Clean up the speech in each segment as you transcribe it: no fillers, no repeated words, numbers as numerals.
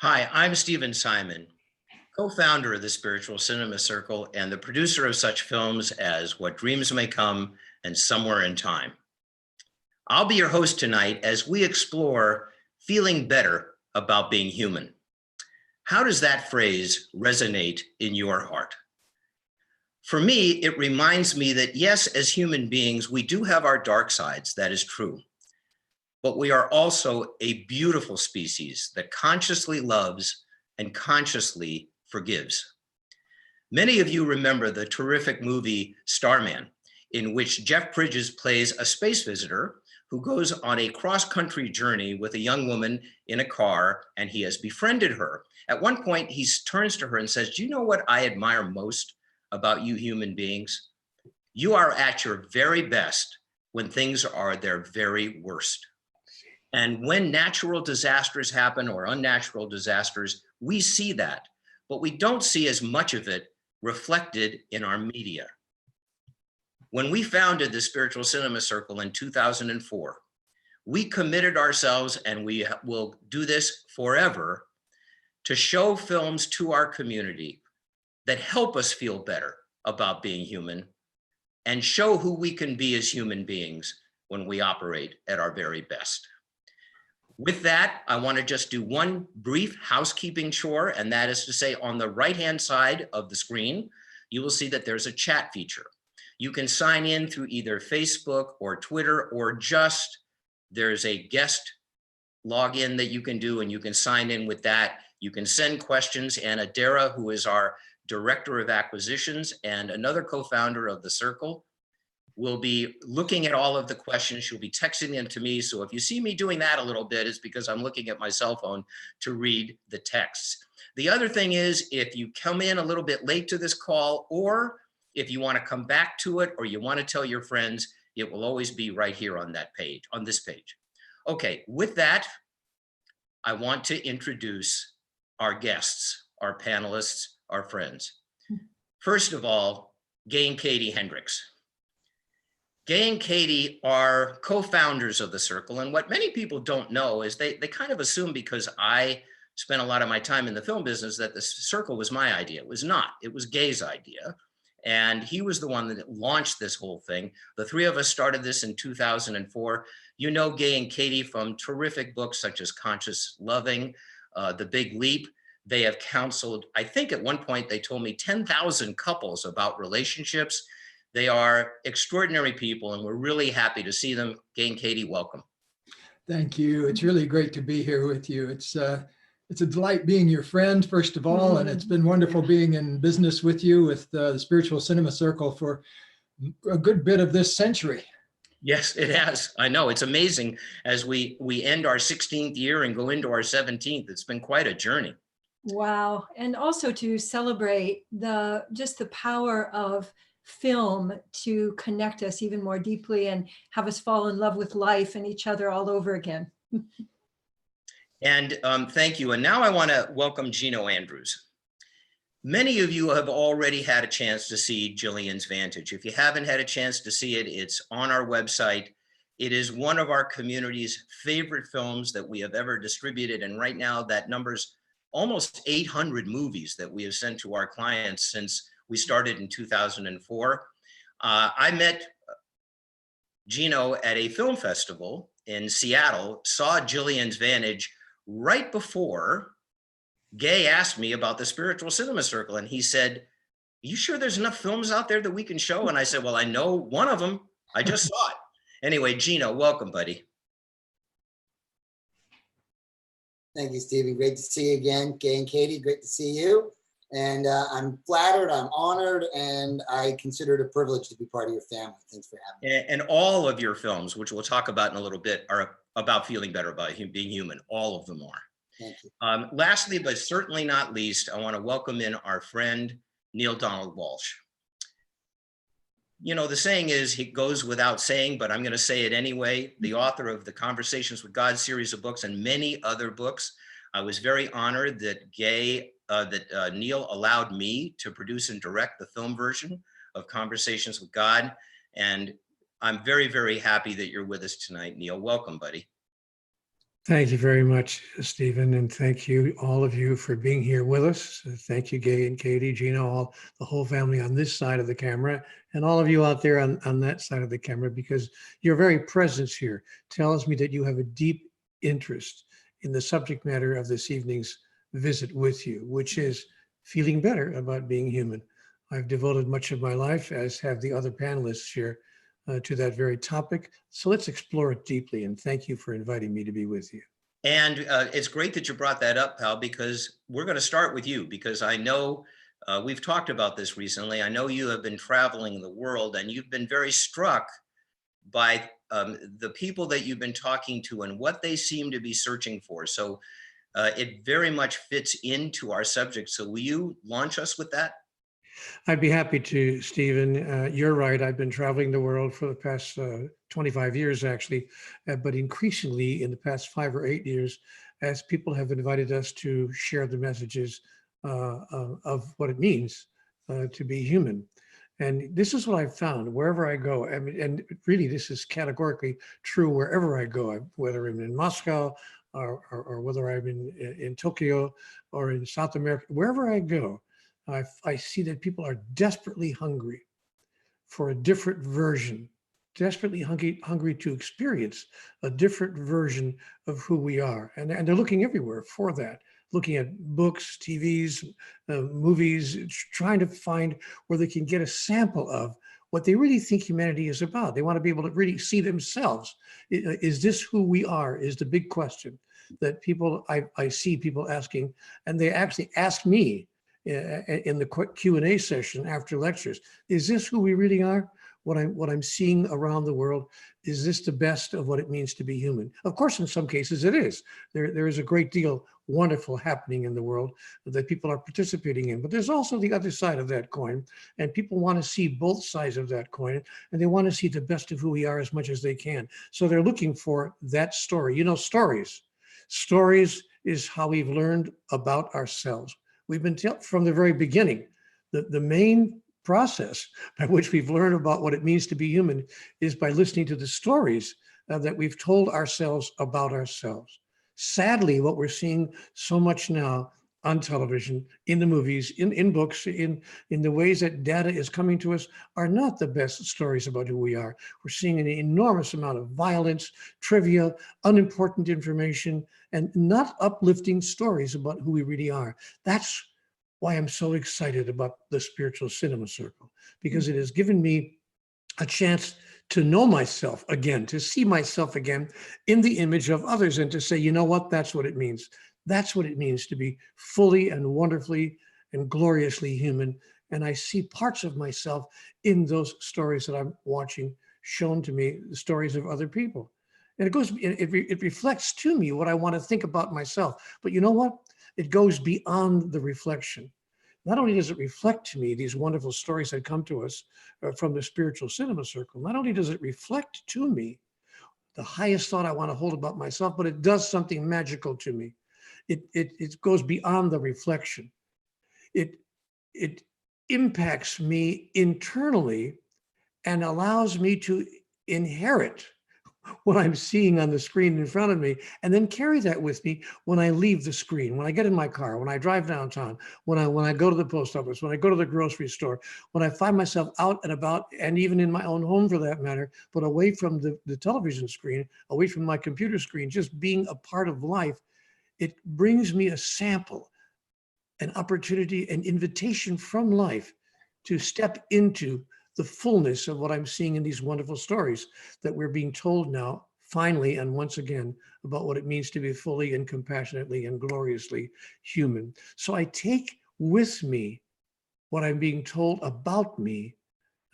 Hi, I'm Stephen Simon, co-founder of the Spiritual Cinema Circle and the producer of such films as What Dreams May Come and Somewhere in Time. I'll be your host tonight as we explore feeling better about being human. How does that phrase resonate in your heart? For me, it reminds me that yes, as human beings, we do have our dark sides, that is true. But we are also a beautiful species that consciously loves and consciously forgives. Many of you remember the terrific movie Starman, in which Jeff Bridges plays a space visitor who goes on a cross-country journey with a young woman in a car, and he has befriended her. At one point, he turns to her and says, "Do you know what I admire most about you human beings? You are at your very best when things are their very worst." And when natural disasters happen or unnatural disasters, we see that, but we don't see as much of it reflected in our media. When we founded the Spiritual Cinema Circle in 2004, we committed ourselves, and we will do this forever, to show films to our community that help us feel better about being human and show who we can be as human beings when we operate at our very best. With that, I want to just do one brief housekeeping chore, and that is to say, on the right-hand side of the screen, you will see that there's a chat feature. You can sign in through either Facebook or Twitter, or just there's a guest login that you can do, and you can sign in with that. You can send questions, and Adara, who is our Director of Acquisitions and another co-founder of the Circle, will be looking at all of the questions. She'll be texting them to me. So if you see me doing that a little bit, it's because I'm looking at my cell phone to read the texts. The other thing is, if you come in a little bit late to this call, or if you want to come back to it, or you want to tell your friends, it will always be right here on that page, on this page. Okay, with that, I want to introduce our guests, our panelists, our friends. First of all, Gay and Katie Hendricks. Gay and Katie are co-founders of the Circle, and what many people don't know is they kind of assume, because I spent a lot of my time in the film business, that the Circle was my idea. It was not. It was Gay's idea, and he was the one that launched this whole thing. The three of us started this in 2004. You know Gay and Katie from terrific books such as Conscious Loving, The Big Leap. They have counseled, I think at one point they told me, 10,000 couples about relationships. They are extraordinary people, and we're really happy to see them. Gay and Katie, welcome. Thank you. It's really great to be here with you. It's a delight being your friend, first of all, and it's been wonderful being in business with you with the Spiritual Cinema Circle for a good bit of this century. Yes, it has. I know. It's amazing as we end our 16th year and go into our 17th. It's been quite a journey. Wow. And also to celebrate just the power of film to connect us even more deeply and have us fall in love with life and each other all over again. And thank you. And now I want to welcome Gino Andrews. Many of you have already had a chance to see Jillian's Vantage. If you haven't had a chance to see it, it's on our website. It is one of our community's favorite films that we have ever distributed. And right now that number's almost 800 movies that we have sent to our clients since we started in 2004. I met Gino at a film festival in Seattle, saw Jillian's Vantage right before Gay asked me about the Spiritual Cinema Circle. And he said, "Are you sure there's enough films out there that we can show?" And I said, "Well, I know one of them. I just saw it." Anyway, Gino, welcome, buddy. Thank you, Stevie. Great to see you again. Gay and Katie, great to see you. And I'm flattered, I'm honored, and I consider it a privilege to be part of your family. Thanks for having me. And all of your films, which we'll talk about in a little bit, are about feeling better about being human. All of them are. Thank you. Lastly, but certainly not least, I want to welcome in our friend, Neale Donald Walsch. You know, the saying is, it goes without saying, but I'm going to say it anyway. The author of the Conversations with God series of books and many other books. I was very honored that Neale allowed me to produce and direct the film version of Conversations with God. And I'm very, very happy that you're with us tonight, Neale. Welcome, buddy. Thank you very much, Stephen, and thank you, all of you, for being here with us. Thank you, Gay and Katie, Gina, all the whole family on this side of the camera, and all of you out there on that side of the camera, because your very presence here tells me that you have a deep interest in the subject matter of this evening's visit with you, which is feeling better about being human. I've devoted much of my life, as have the other panelists here, to that very topic. So let's explore it deeply. And thank you for inviting me to be with you. And it's great that you brought that up, Pal, because we're going to start with you, because I know we've talked about this recently. I know you have been traveling the world and you've been very struck by the people that you've been talking to and what they seem to be searching for. So it very much fits into our subject. So will you launch us with that? I'd be happy to, Stephen. You're right. I've been traveling the world for the past 25 years, actually, but increasingly in the past 5 or 8 years, as people have invited us to share the messages of what it means to be human. And this is what I've found wherever I go. I mean, and really, this is categorically true wherever I go, whether I'm in Moscow or whether I'm in Tokyo or in South America, wherever I go. I see that people are desperately hungry for a different version, desperately hungry to experience a different version of who we are. And they're looking everywhere for that, looking at books, TVs, movies, trying to find where they can get a sample of what they really think humanity is about. They want to be able to really see themselves. Is this who we are, is the big question that I see people asking, and they actually ask me in the Q&A session after lectures. Is this who we really are? What I'm seeing around the world, is this the best of what it means to be human? Of course, in some cases it is. There is a great deal wonderful happening in the world that people are participating in, but there's also the other side of that coin, and people want to see both sides of that coin, and they want to see the best of who we are as much as they can. So they're looking for that story. You know, stories is how we've learned about ourselves. We've been from the very beginning, the main process by which we've learned about what it means to be human is by listening to the stories that we've told ourselves about ourselves. Sadly, what we're seeing so much now on television, in the movies, in books, in the ways that data is coming to us are not the best stories about who we are. We're seeing an enormous amount of violence, trivia, unimportant information, and not uplifting stories about who we really are. That's why I'm so excited about the Spiritual Cinema Circle, because it has given me a chance to know myself again, to see myself again in the image of others, and to say, you know what, that's what it means. That's what it means to be fully and wonderfully and gloriously human. And I see parts of myself in those stories that I'm watching shown to me, the stories of other people. And it reflects to me what I want to think about myself. But you know what? It goes beyond the reflection. Not only does it reflect to me these wonderful stories that come to us from the Spiritual Cinema Circle, not only does it reflect to me the highest thought I want to hold about myself, but it does something magical to me. It goes beyond the reflection. It impacts me internally and allows me to inherit what I'm seeing on the screen in front of me, and then carry that with me when I leave the screen, when I get in my car, when I drive downtown, when I go to the post office, when I go to the grocery store, when I find myself out and about, and even in my own home for that matter, but away from the television screen, away from my computer screen, just being a part of life. It brings me a sample, an opportunity, an invitation from life to step into the fullness of what I'm seeing in these wonderful stories that we're being told now, finally, and once again, about what it means to be fully and compassionately and gloriously human. So I take with me what I'm being told about me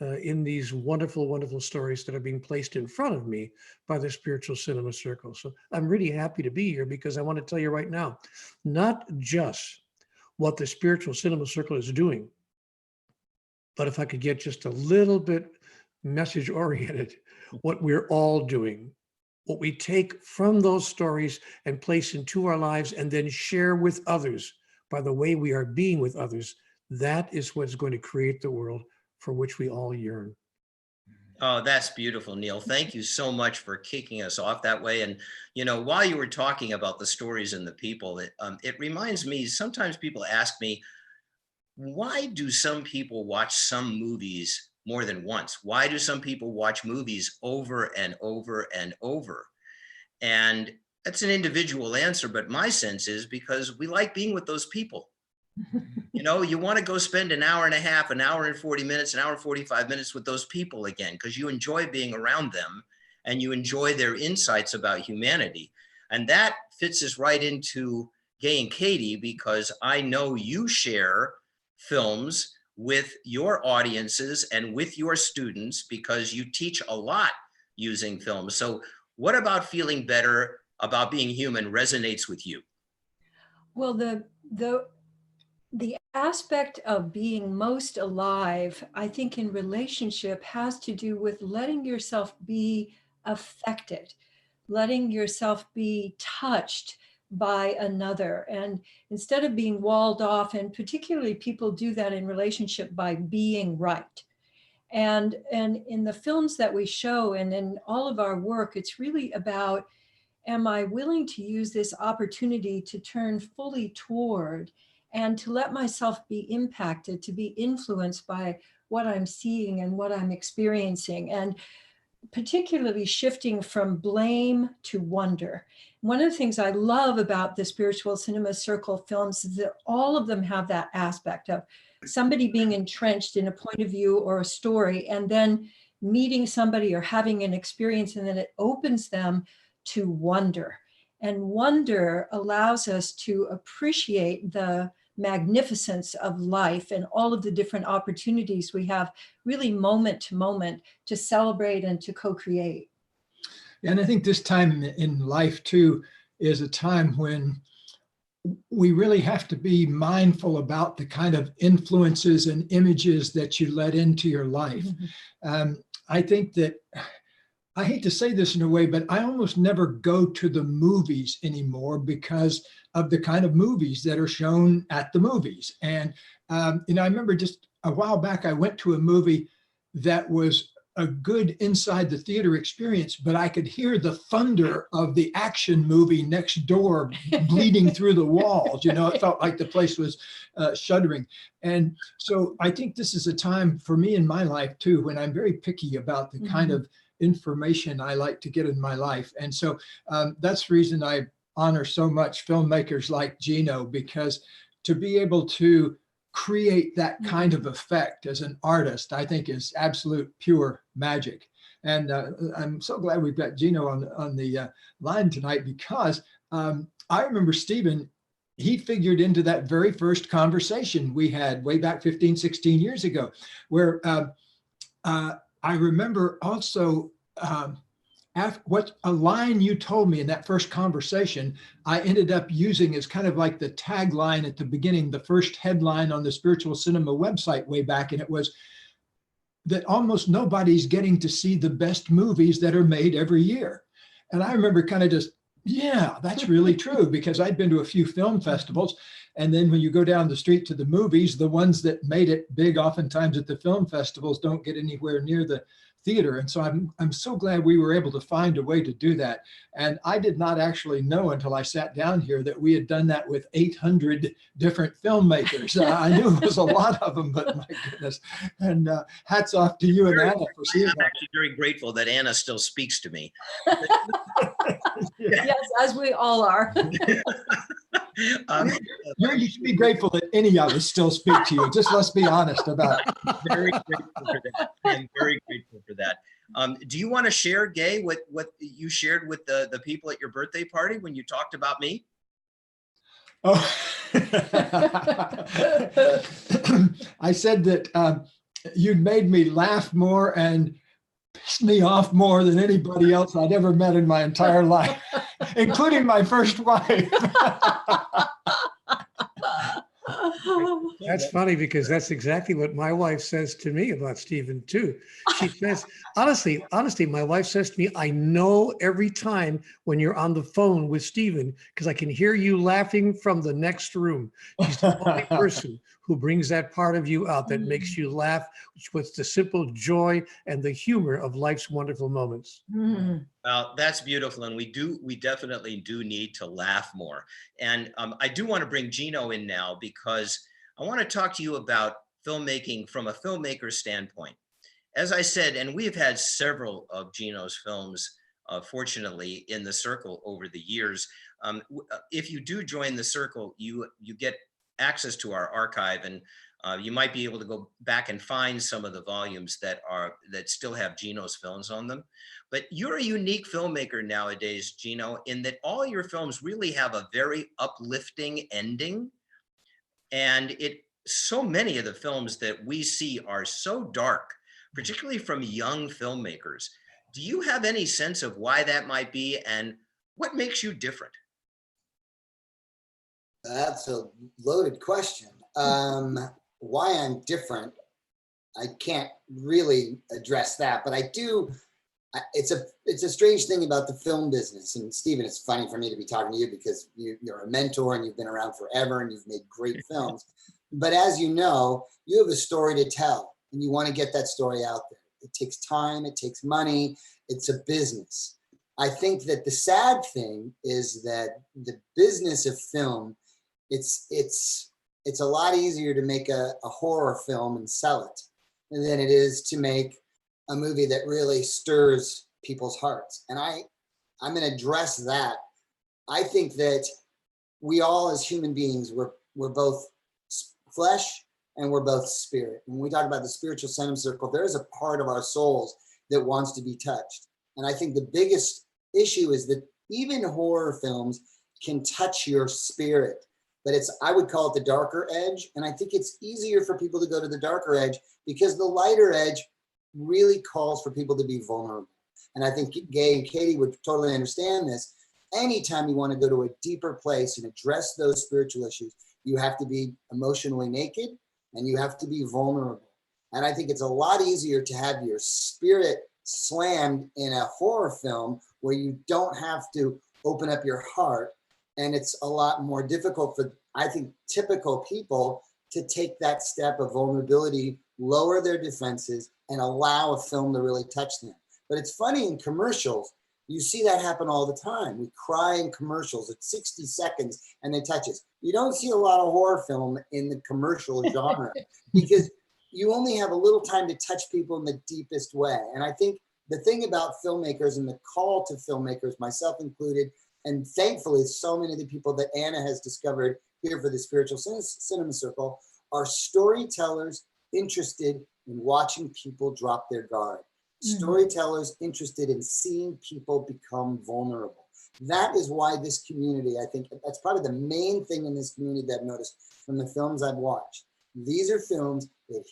in these wonderful, wonderful stories that are being placed in front of me by the Spiritual Cinema Circle. So I'm really happy to be here, because I want to tell you right now, not just what the Spiritual Cinema Circle is doing, but if I could get just a little bit message oriented, what we're all doing, what we take from those stories and place into our lives and then share with others by the way we are being with others, that is what's going to create the world for which we all yearn. Oh, that's beautiful, Neil. Thank you so much for kicking us off that way. And, while you were talking about the stories and the people, it reminds me, sometimes people ask me, why do some people watch some movies more than once? Why do some people watch movies over and over and over? And that's an individual answer, but my sense is because we like being with those people. You want to go spend an hour and a half, an hour and 40 minutes, an hour and 45 minutes with those people again, because you enjoy being around them and you enjoy their insights about humanity. And that fits us right into Gay and Katie, because I know you share films with your audiences and with your students because you teach a lot using films. So what about feeling better about being human resonates with you? Well, the aspect of being most alive, I think in relationship has to do with letting yourself be affected, letting yourself be touched by another. And instead of being walled off, and particularly people do that in relationship by being right. And in the films that we show and in all of our work, it's really about, am I willing to use this opportunity to turn fully toward and to let myself be impacted, to be influenced by what I'm seeing and what I'm experiencing, and particularly shifting from blame to wonder. One of the things I love about the Spiritual Cinema Circle films is that all of them have that aspect of somebody being entrenched in a point of view or a story, and then meeting somebody or having an experience, and then it opens them to wonder. And wonder allows us to appreciate the magnificence of life and all of the different opportunities we have, really moment to moment, to celebrate and to co-create. And I think this time in life too is a time when we really have to be mindful about the kind of influences and images that you let into your life. I think that, I hate to say this in a way, but I almost never go to the movies anymore because of the kind of movies that are shown at the movies. And, I remember just a while back, I went to a movie that was a good inside the theater experience, but I could hear the thunder of the action movie next door bleeding through the walls. It felt like the place was shuddering. And so I think this is a time for me in my life too, when I'm very picky about the kind of information I like to get in my life. And so that's the reason I honor so much filmmakers like Gino, because to be able to create that kind of effect as an artist, I think is absolute pure magic. And I'm so glad we've got Gino on the line tonight, because I remember Stephen, he figured into that very first conversation we had way back 15, 16 years ago, where I remember also what a line you told me in that first conversation, I ended up using as kind of like the tagline at the beginning, the first headline on the Spiritual Cinema website way back. And it was that almost nobody's getting to see the best movies that are made every year. And I remember kind of just, yeah, that's really true, because I'd been to a few film festivals. And then when you go down the street to the movies, the ones that made it big oftentimes at the film festivals don't get anywhere near the theater. And so I'm so glad we were able to find a way to do that. And I did not actually know until I sat down here that we had done that with 800 different filmmakers. I knew it was a lot of them, but my goodness. And hats off to you and Anna for seeing I'm that. actually very grateful that Anna still speaks to me. Yes, as we all are. You should be grateful that any of us still speak to you. Just let's be honest about it. Very grateful for that. I'm very grateful for that. Do you want to share, Gay, what you shared with the people at your birthday party when you talked about me? Oh, I said that you'd made me laugh more and pissed me off more than anybody else I'd ever met in my entire life, including my first wife. So That's funny because that's exactly what my wife says to me about Stephen too. She says, honestly, my wife says to me, I know every time when you're on the phone with Stephen because I can hear you laughing from the next room. She's the only person who brings that part of you out that makes you laugh with the simple joy and the humor of life's wonderful moments. Mm. Well, that's beautiful, and we definitely do need to laugh more. And I do want to bring Gino in now because I want to talk to you about filmmaking from a filmmaker's standpoint. As I said, and we've had several of Gino's films, fortunately, in the circle over the years. If you do join the circle, you get access to our archive, and you might be able to go back and find some of the volumes that still have Gino's films on them. But you're a unique filmmaker nowadays, Gino, in that all your films really have a very uplifting ending. And so many of the films that we see are so dark, particularly from young filmmakers. Do you have any sense of why that might be and what makes you different? That's a loaded question. Why I'm different, I can't really address that, but I do. It's a strange thing about the film business. And Stephen, it's funny for me to be talking to you because you're a mentor and you've been around forever and you've made great films. But as you know, you have a story to tell and you want to get that story out there. It takes time, it takes money, it's a business. I think that the sad thing is that the business of film, it's a lot easier to make a horror film and sell it than it is to make a movie that really stirs people's hearts. And I'm going to address that. I think that we all as human beings, we're both flesh and we're both spirit. When we talk about the spiritual cinema circle, there is a part of our souls that wants to be touched. And I think the biggest issue is that even horror films can touch your spirit, but I would call it the darker edge. And I think it's easier for people to go to the darker edge because the lighter edge really calls for people to be vulnerable. And I think Gay and Katie would totally understand this. Anytime you want to go to a deeper place and address those spiritual issues, you have to be emotionally naked and you have to be vulnerable. And I think it's a lot easier to have your spirit slammed in a horror film where you don't have to open up your heart. And it's a lot more difficult for, I think, typical people to take that step of vulnerability, lower their defenses, and allow a film to really touch them. But it's funny in commercials, you see that happen all the time. We cry in commercials at 60 seconds and they touch us. You don't see a lot of horror film in the commercial genre because you only have a little time to touch people in the deepest way. And I think the thing about filmmakers and the call to filmmakers, myself included, and thankfully so many of the people that Anna has discovered here for the Spiritual Cinema Circle are storytellers interested in watching people drop their guard. Storytellers interested in seeing people become vulnerable. That is why this community, I think that's probably the main thing in this community that I've noticed from the films I've watched. These are films that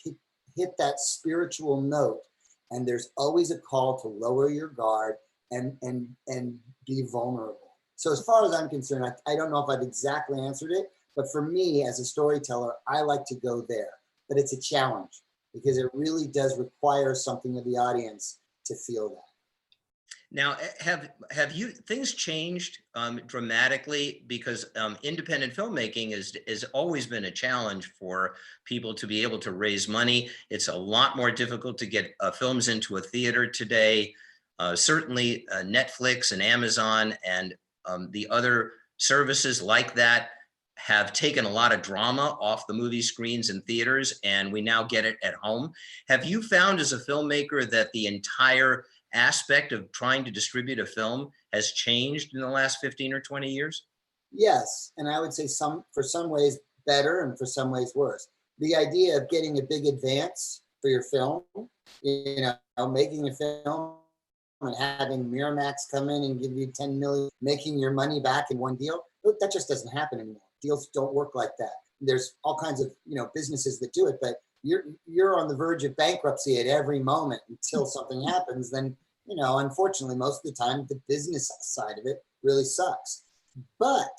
hit that spiritual note, and there's always a call to lower your guard and be vulnerable. So as far as I'm concerned, I don't know if I've exactly answered it, but for me as a storyteller, I like to go there, but it's a challenge because it really does require something of the audience to feel that. Now, have you things changed dramatically because independent filmmaking has always been a challenge for people to be able to raise money. It's a lot more difficult to get films into a theater today. Certainly, Netflix and Amazon and the other services like that have taken a lot of drama off the movie screens and theaters, and we now get it at home. Have you found as a filmmaker that the entire aspect of trying to distribute a film has changed in the last 15 or 20 years? Yes, and I would say for some ways better and for some ways worse. The idea of getting a big advance for your film, making a film and having Miramax come in and give you 10 million, making your money back in one deal, that just doesn't happen anymore. Deals don't work like that. There's all kinds of businesses that do it, but you're on the verge of bankruptcy at every moment until something happens. Then unfortunately, most of the time the business side of it really sucks. But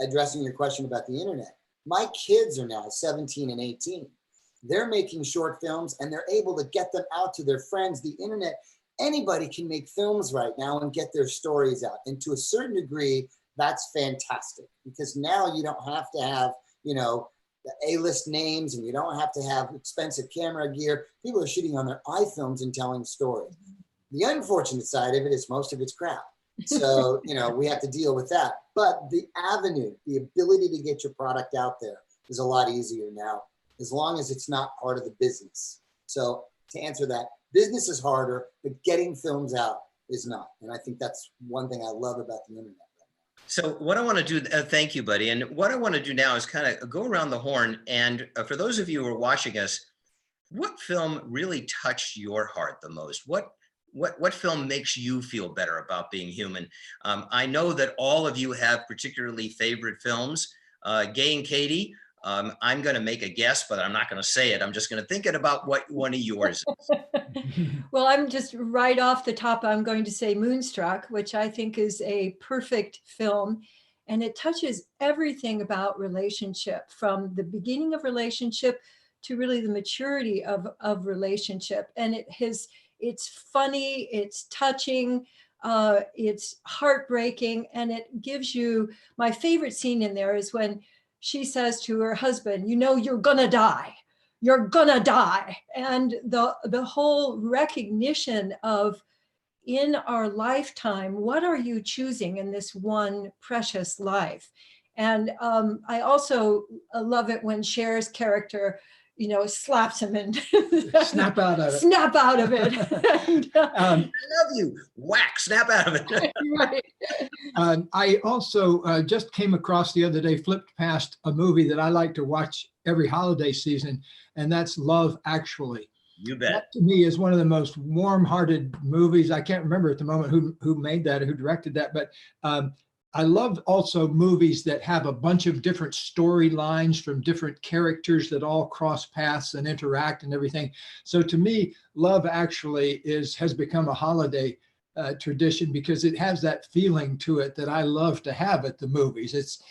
addressing your question about the internet, My kids are now 17 and 18. They're making short films and they're able to get them out to their friends. The internet, anybody can make films right now and get their stories out. And to a certain degree, that's fantastic because now you don't have to have, you know, the A-list names and you don't have to have expensive camera gear. People are shooting on their iPhones and telling stories. The unfortunate side of it is most of it's crap. So, you know, we have to deal with that. But the avenue, the ability to get your product out there is a lot easier now, as long as it's not part of the business. So to answer that, business is harder, but getting films out is not. And I think that's one thing I love about the internet. So what I want to do, thank you, buddy. And what I want to do now is kind of go around the horn. And for those of you who are watching us, what film really touched your heart the most? What film makes you feel better about being human? I know that all of you have particularly favorite films. Gay and Katie, I'm going to make a guess, but I'm not going to say it. I'm just going to think about what one of yours is. Well, I'm just right off the top, I'm going to say Moonstruck, which I think is a perfect film. And it touches everything about relationship, from the beginning of relationship to really the maturity of relationship. And it's funny, it's touching, it's heartbreaking, and it gives you, my favorite scene in there is when she says to her husband, you know, you're gonna die. You're gonna die. And the whole recognition of, in our lifetime, what are you choosing in this one precious life? And I also love it when Cher's character, you know, slaps him and Snap out of it. Snap out of it. And, I love you. Whack, snap out of it. right. I also just came across the other day, flipped past a movie that I like to watch every holiday season, and that's Love Actually. You bet. That to me is one of the most warm-hearted movies. I can't remember at the moment who made that or who directed that, but I love also movies that have a bunch of different storylines from different characters that all cross paths and interact and everything. So to me, Love Actually has become a holiday tradition because it has that feeling to it that I love to have at the movies.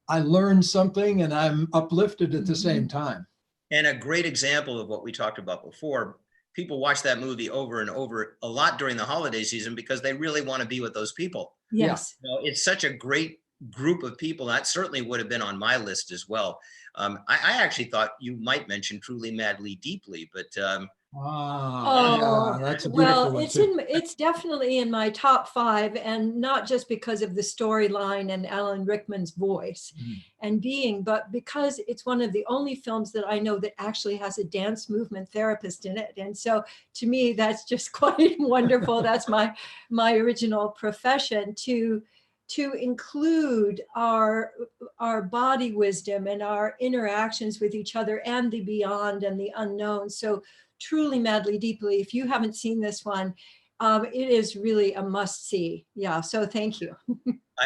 I learn something and I'm uplifted at the same time. And a great example of what we talked about before, people watch that movie over and over a lot during the holiday season because they really want to be with those people. Yes. You know, it's such a great group of people. That certainly would have been on my list as well. I actually thought you might mention Truly, Madly, Deeply, but Yeah, that's a beautiful one too. It's definitely in my top 5, and not just because of the storyline and Alan Rickman's voice and being, but because it's one of the only films that I know that actually has a dance movement therapist in it. And so to me, that's just quite wonderful. That's my original profession, to include our body wisdom and our interactions with each other and the beyond and the unknown. So Truly, Madly, Deeply, if you haven't seen this one, it is really a must see. Yeah, so thank you.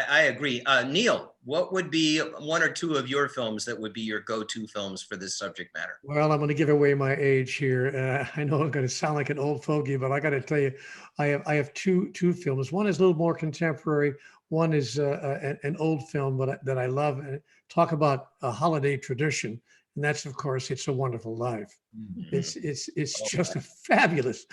I agree. Neil, what would be one or two of your films that would be your go-to films for this subject matter? Well, I'm going to give away my age here. I know I'm going to sound like an old fogey, but I got to tell you, I have two films. One is a little more contemporary. One is an old film that I love, and talk about a holiday tradition. And that's, of course, It's a Wonderful Life. It's just a fabulous,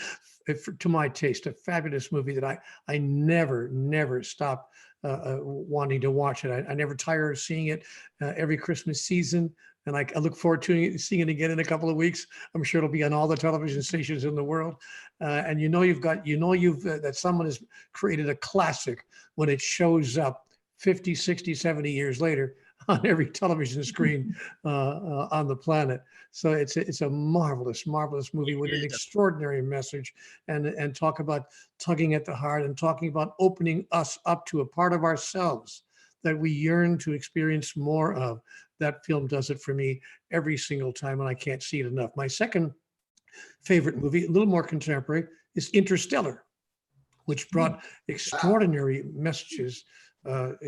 to my taste, a fabulous movie that I never stop wanting to watch it. I never tire of seeing it every Christmas season. And I look forward to seeing it again in a couple of weeks. I'm sure it'll be on all the television stations in the world. And that someone has created a classic when it shows up 50, 60, 70 years later on every television screen on the planet. So it's a marvelous movie with an extraordinary message, and talk about tugging at the heart and talking about opening us up to a part of ourselves that we yearn to experience more of. That film does it for me every single time, and I can't see it enough. My second favorite movie, a little more contemporary, is Interstellar, which brought extraordinary messages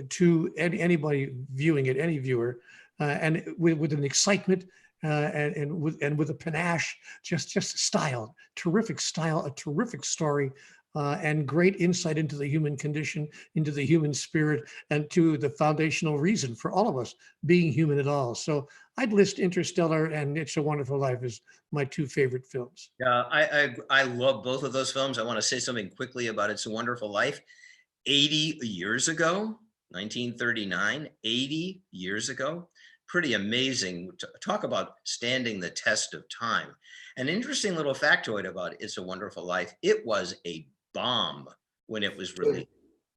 to anybody viewing it, any viewer, and with an excitement and with a panache, just style, terrific style, a terrific story, and great insight into the human condition, into the human spirit, and to the foundational reason for all of us being human at all. So I'd list Interstellar and It's a Wonderful Life as my two favorite films. Yeah, I love both of those films. I want to say something quickly about It's a Wonderful Life. 80 years ago, 1939, 80 years ago. Pretty amazing. Talk about standing the test of time. An interesting little factoid about It's a Wonderful Life. It was a bomb when it was released.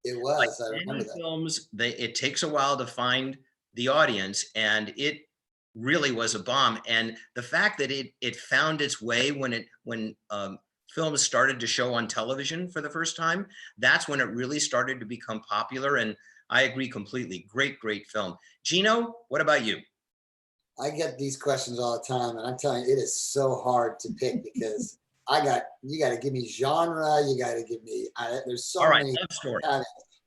It Like was. I remember many that. films, it takes a while to find the audience, and it really was a bomb. And the fact that it found its way when films started to show on television for the first time, that's when it really started to become popular. And I agree completely. Great, great film. Gino, what about you? I get these questions all the time, and I'm telling you, it is so hard to pick because you got to give me genre, you got to give me. There's so All right, many. love story.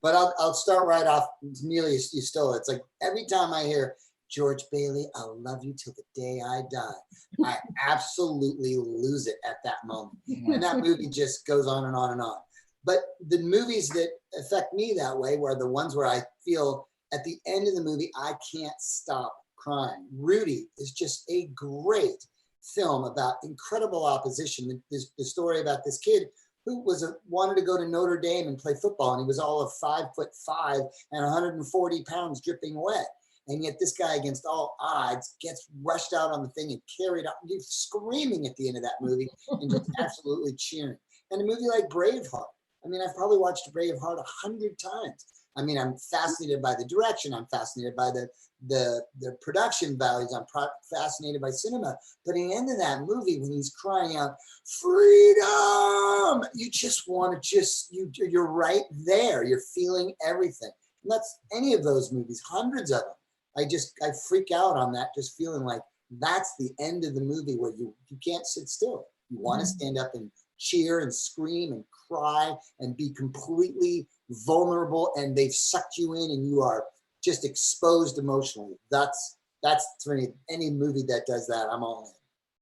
But I'll start right off. Amelia, you stole it. It's like every time I hear George Bailey, I'll love you till the day I die, I absolutely lose it at that moment. And that movie just goes on and on and on. But the movies that affect me that way were the ones where I feel at the end of the movie, I can't stop crying. Rudy is just a great film about incredible opposition. The story about this kid who wanted to go to Notre Dame and play football, and he was all of 5'5" and 140 pounds dripping wet. And yet this guy, against all odds, gets rushed out on the thing and carried out. You're screaming at the end of that movie and just absolutely cheering. And a movie like Braveheart. I mean, I've probably watched Braveheart 100 times. I mean, I'm fascinated by the direction. I'm fascinated by the production values. I'm fascinated by cinema. But in the end of that movie, when he's crying out, freedom, you just want to you're right there. You're feeling everything. And that's any of those movies, hundreds of them. I freak out on that, just feeling like that's the end of the movie where you can't sit still. You want to stand up and cheer and scream and cry and be completely vulnerable, and they've sucked you in and you are just exposed emotionally. That's for me, any movie that does that, I'm all in.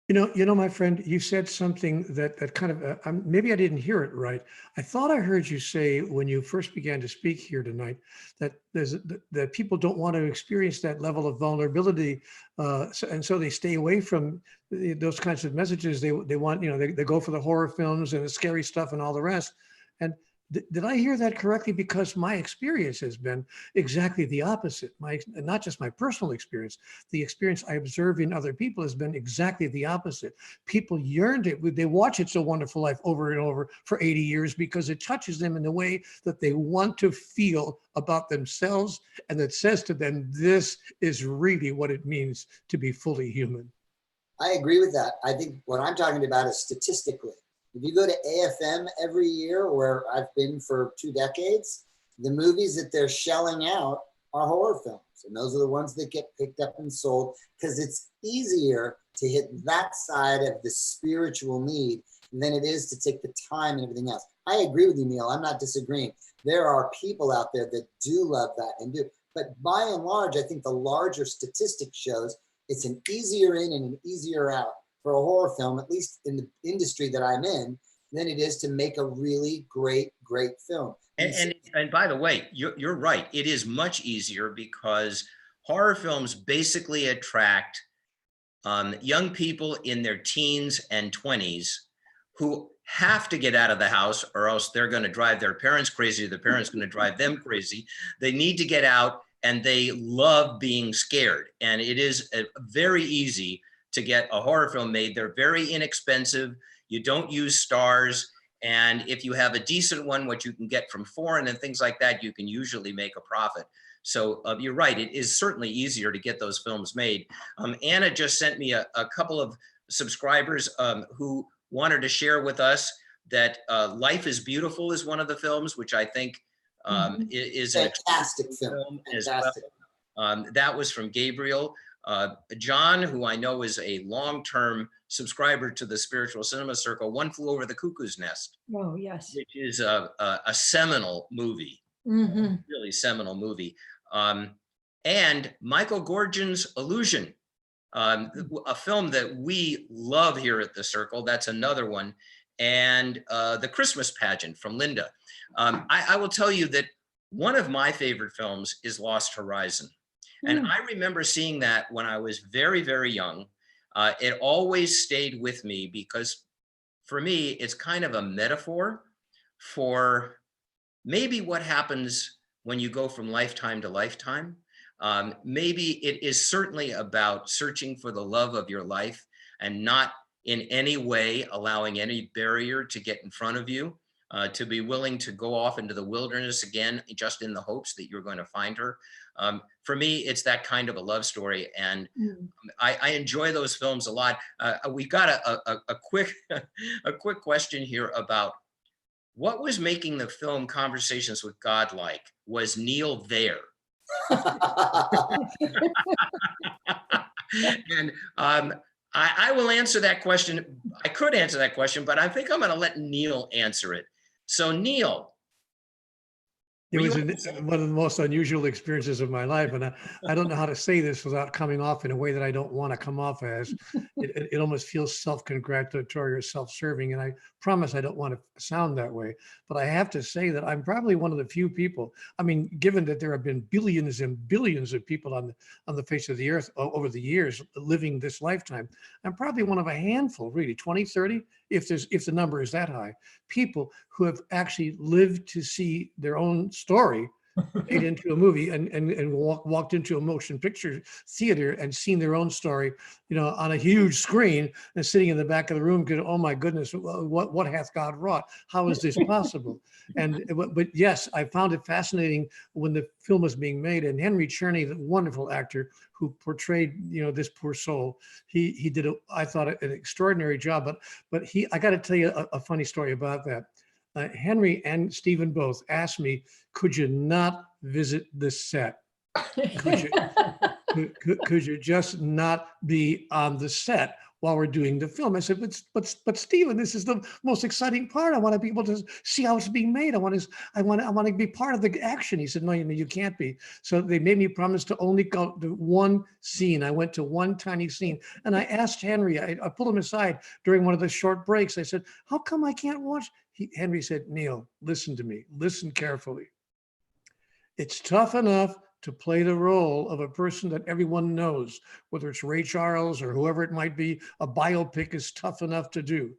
You know, my friend, you said something that kind of, maybe I didn't hear it right. I thought I heard you say when you first began to speak here tonight that that people don't want to experience that level of vulnerability, and so they stay away from those kinds of messages. They want, they go for the horror films and the scary stuff and all the rest. And did I hear that correctly? Because my experience has been exactly the opposite. Not just my personal experience, the experience I observe in other people has been exactly the opposite. People yearned it. They watch It's a Wonderful Life over and over for 80 years because it touches them in the way that they want to feel about themselves, and that says to them, this is really what it means to be fully human. I agree with that. I think what I'm talking about is statistically. If you go to AFM every year, where I've been for 2 decades, the movies that they're shelling out are horror films. And those are the ones that get picked up and sold because it's easier to hit that side of the spiritual need than it is to take the time and everything else. I agree with you, Neil. I'm not disagreeing. There are people out there that do love that and do. But by and large, I think the larger statistic shows it's an easier in and an easier out for a horror film, at least in the industry that I'm in, than it is to make a really great film. And by the way, you're right. It is much easier because horror films basically attract young people in their teens and 20s who have to get out of the house, or else they're going to drive their parents crazy. The parents going to drive them crazy. They need to get out, and they love being scared. And it is very easy to get a horror film made. They're very inexpensive. You don't use stars. And if you have a decent one, what you can get from foreign and things like that, you can usually make a profit. So you're right. It is certainly easier to get those films made. Anna just sent me a couple of subscribers who wanted to share with us that Life is Beautiful is one of the films, which I think is a fantastic film. Fantastic. As well. That was from Gabriel. John, who I know is a long-term subscriber to the Spiritual Cinema Circle, One Flew Over the Cuckoo's Nest. Oh, yes. Which is a seminal movie, really seminal movie. And Michael Gorgon's Illusion, a film that we love here at the Circle. That's another one. and the Christmas pageant from Linda. I will tell you that one of my favorite films is Lost Horizon. And Mm. I remember seeing that when I was very, very young. It always stayed with me because for me, it's kind of a metaphor for maybe what happens when you go from lifetime to lifetime. Maybe it is certainly about searching for the love of your life and not in any way allowing any barrier to get in front of you, to be willing to go off into the wilderness again, just in the hopes that you're going to find her. For me, it's that kind of a love story. And Mm. I enjoy those films a lot. We've got a quick, a quick question here about what was making the film Conversations with God like? Was Neil there? And I will answer that question. I could answer that question, but I think I'm going to let Neil answer it. So Neil, It were was you- one of the most unusual experiences of my life. And I don't know how to say this without coming off in a way that I don't want to come off as. It almost feels self-congratulatory or self-serving. And I promise I don't want to sound that way. But I have to say that I'm probably one of the few people. I mean, given that there have been billions and billions of people on the face of the earth over the years living this lifetime, I'm probably one of a handful, really, 20, 30, if the number is that high, people who have actually lived to see their own story made into a movie and walked into a motion picture theater and seen their own story, on a huge screen and sitting in the back of the room going, oh my goodness, what hath God wrought? How is this possible? But yes, I found it fascinating when the film was being made, and Henry Czerny, the wonderful actor who portrayed, this poor soul, he did, I thought, an extraordinary job. But I got to tell you a funny story about that. Henry and Stephen both asked me, could you not visit the set? Could you just not be on the set while we're doing the film? I said, but Stephen, this is the most exciting part. I want to be able to see how it's being made. I want to be part of the action. He said, no, you can't be. So they made me promise to only go to one scene. I went to one tiny scene, and I asked Henry, I pulled him aside during one of the short breaks. I said, how come I can't watch? Henry said, Neil, listen to me, listen carefully. It's tough enough to play the role of a person that everyone knows, whether it's Ray Charles or whoever it might be. A biopic is tough enough to do.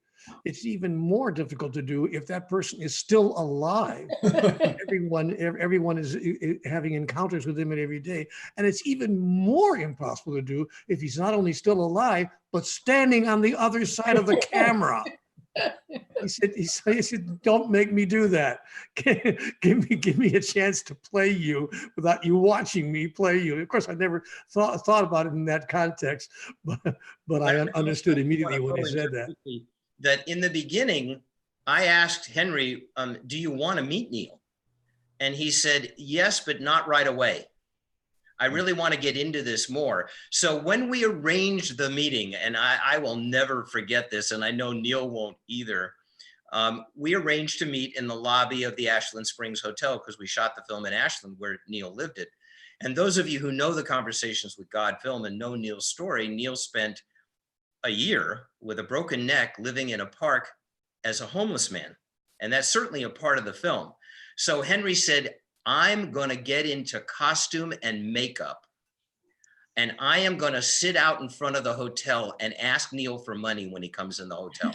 It's even more difficult to do if that person is still alive. Everyone is having encounters with him every day. And it's even more impossible to do if he's not only still alive, but standing on the other side of the camera. He said, don't make me do that. Give me a chance to play you without you watching me play you. Of course, I never thought about it in that context, but I understood immediately when he said that. That in the beginning, I asked Henry, do you want to meet Neil? And he said, yes, but not right away. I really want to get into this more. So when we arranged the meeting, and I will never forget this, and I know Neil won't either, we arranged to meet in the lobby of the Ashland Springs Hotel because we shot the film in Ashland where Neil lived it. And those of you who know the Conversations with God film and know Neil's story, Neil spent a year with a broken neck living in a park as a homeless man. And that's certainly a part of the film. So Henry said, I'm going to get into costume and makeup, and I am going to sit out in front of the hotel and ask Neil for money when he comes in the hotel.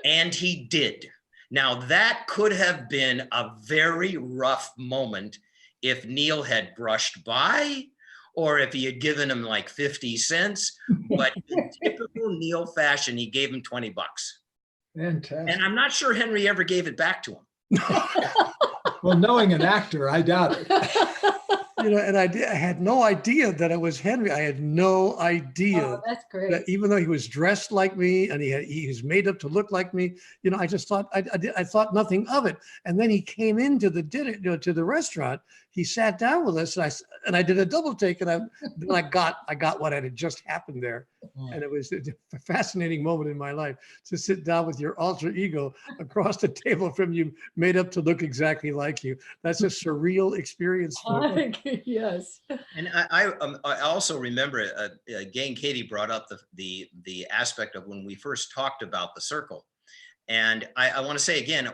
And he did. Now, that could have been a very rough moment if Neil had brushed by or if he had given him like 50 cents. But in typical Neil fashion, he gave him 20 bucks. Fantastic. And I'm not sure Henry ever gave it back to him. Well, knowing an actor, I doubt it. And I had no idea that it was Henry. I had no idea. Oh, that's great. That even though he was dressed like me and he was made up to look like me, I just thought I thought nothing of it. And then he came into the dinner, to the restaurant. He sat down with us, and I did a double take, and I got what had just happened there. And it was a fascinating moment in my life to sit down with your alter ego across the table from you, made up to look exactly like you. That's a surreal experience. For Yes. And I also remember Gay and Katie brought up the aspect of when we first talked about the circle. And I want to say again,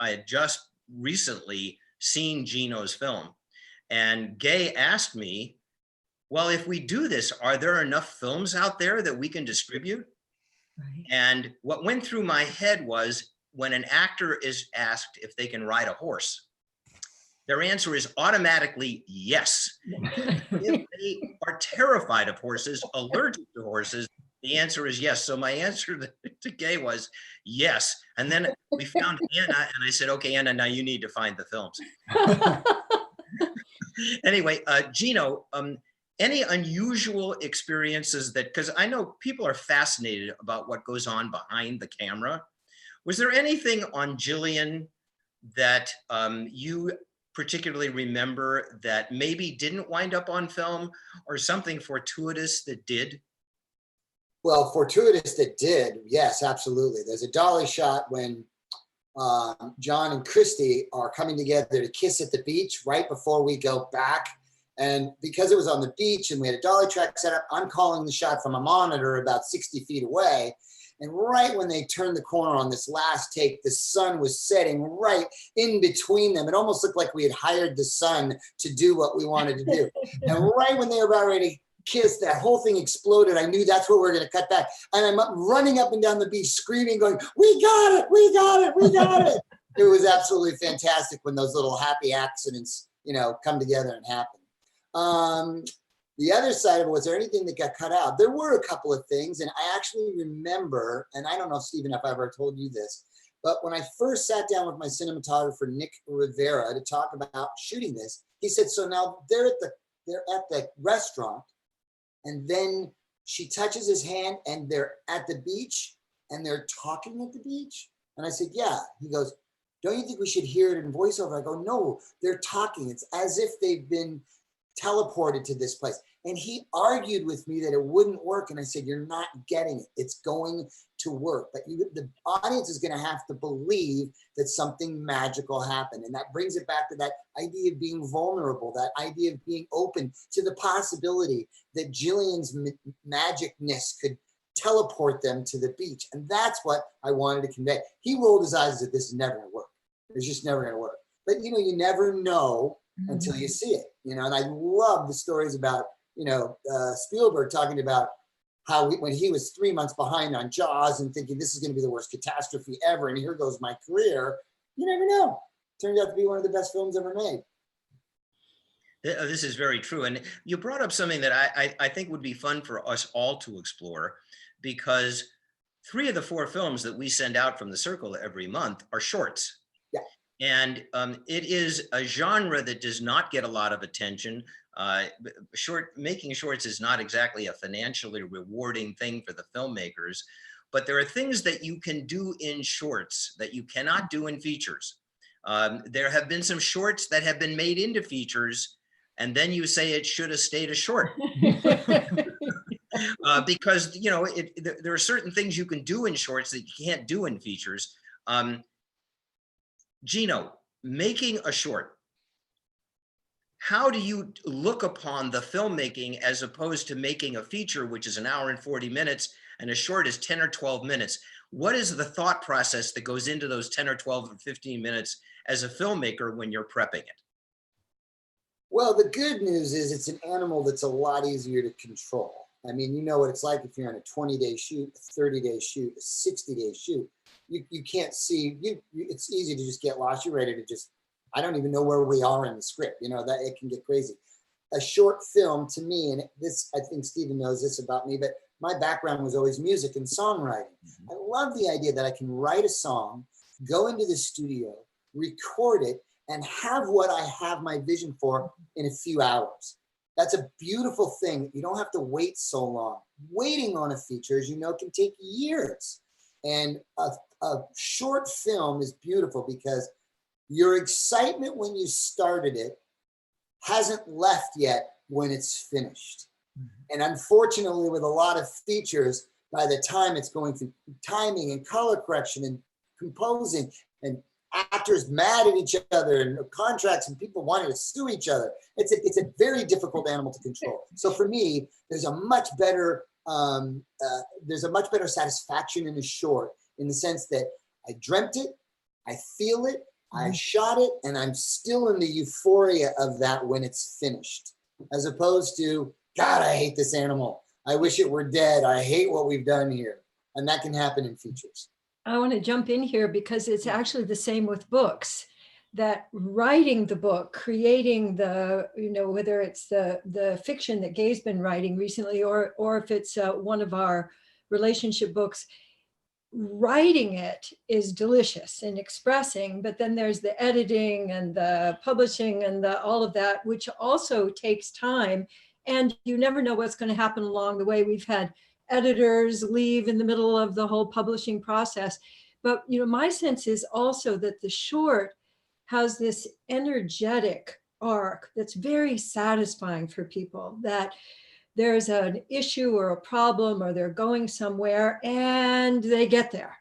I had just recently seen Gino's film, and Gay asked me, well, if we do this, are there enough films out there that we can distribute? Right. And what went through my head was, when an actor is asked if they can ride a horse, their answer is automatically yes. If they are terrified of horses, allergic to horses, the answer is yes. So my answer to Gay was yes. And then we found Anna, and I said, okay, Anna, now you need to find the films. Anyway, Gino, any unusual experiences that, because I know people are fascinated about what goes on behind the camera. Was there anything on Jillian that you particularly remember that maybe didn't wind up on film, or something fortuitous that did? Well, fortuitous that did, yes, absolutely. There's a dolly shot when John and Christy are coming together to kiss at the beach right before we go back. And because it was on the beach and we had a dolly track set up, I'm calling the shot from a monitor about 60 feet away. And right when they turned the corner on this last take, the sun was setting right in between them. It almost looked like we had hired the sun to do what we wanted to do. And right when they were about ready to kiss, that whole thing exploded. I knew that's where we were going to cut back. And I'm running up and down the beach screaming, going, we got it, we got it, we got it. It was absolutely fantastic when those little happy accidents, come together and happen. The other side of it, was there anything that got cut out? There were a couple of things, and I actually remember, and I don't know, Stephen, if I ever told you this, but when I first sat down with my cinematographer, Nick Rivera, to talk about shooting this, he said, so now they're at the restaurant, and then she touches his hand and they're at the beach and they're talking at the beach. And I said, yeah. He goes, don't you think we should hear it in voiceover? I go, no, they're talking. It's as if they've been teleported to this place. And he argued with me that it wouldn't work. And I said, you're not getting it. It's going to work. But the audience is going to have to believe that something magical happened. And that brings it back to that idea of being vulnerable, that idea of being open to the possibility that Jillian's magicness could teleport them to the beach. And that's what I wanted to convey. He rolled his eyes and said, this is never going to work. It's just never going to work. But, you never know until you see it, and I love the stories about, Spielberg talking about how when he was 3 months behind on Jaws and thinking this is going to be the worst catastrophe ever, and here goes my career. You never know. Turned out to be one of the best films ever made. This is very true. And you brought up something that I think would be fun for us all to explore, because 3 of the 4 films that we send out from the Circle every month are shorts. Yeah. And it is a genre that does not get a lot of attention. Making shorts is not exactly a financially rewarding thing for the filmmakers, but there are things that you can do in shorts that you cannot do in features. There have been some shorts that have been made into features, and then you say it should have stayed a short. Because there are certain things you can do in shorts that you can't do in features. Gino, making a short, how do you look upon the filmmaking as opposed to making a feature, which is 1 hour and 40 minutes, and a short is 10 or 12 minutes? What is the thought process that goes into those 10 or 12 or 15 minutes as a filmmaker when you're prepping it? Well, the good news is it's an animal that's a lot easier to control. I mean, you know what it's like if you're on a 20-day shoot, a 30-day shoot, a 60-day shoot. You can't see, it's easy to just get lost. You're ready to just, I don't even know where we are in the script, that it can get crazy. A short film to me, and this, I think Stephen knows this about me, but my background was always music and songwriting. I love the idea that I can write a song, go into the studio, record it, and have what I have my vision for in a few hours. That's a beautiful thing. You don't have to wait so long. Waiting on a feature, as you know, can take years. And a short film is beautiful because your excitement when you started it hasn't left yet when it's finished. And unfortunately, with a lot of features, by the time it's going through timing and color correction and composing and actors mad at each other and contracts and people wanting to sue each other, it's a very difficult animal to control. So for me, there's a much better satisfaction in a short, in the sense that I dreamt it, I feel it, I shot it, and I'm still in the euphoria of that when it's finished, as opposed to, God, I hate this animal. I wish it were dead. I hate what we've done here. And that can happen in features. I want to jump in here because it's actually the same with books, that writing the book, creating the, whether it's the fiction that Gay's been writing recently, or if it's one of our relationship books, writing it is delicious and expressing, but then there's the editing and the publishing and all of that, which also takes time. And you never know what's going to happen along the way. We've had editors leave in the middle of the whole publishing process. But my sense is also that the short has this energetic arc that's very satisfying for people, that there's an issue or a problem, or they're going somewhere and they get there.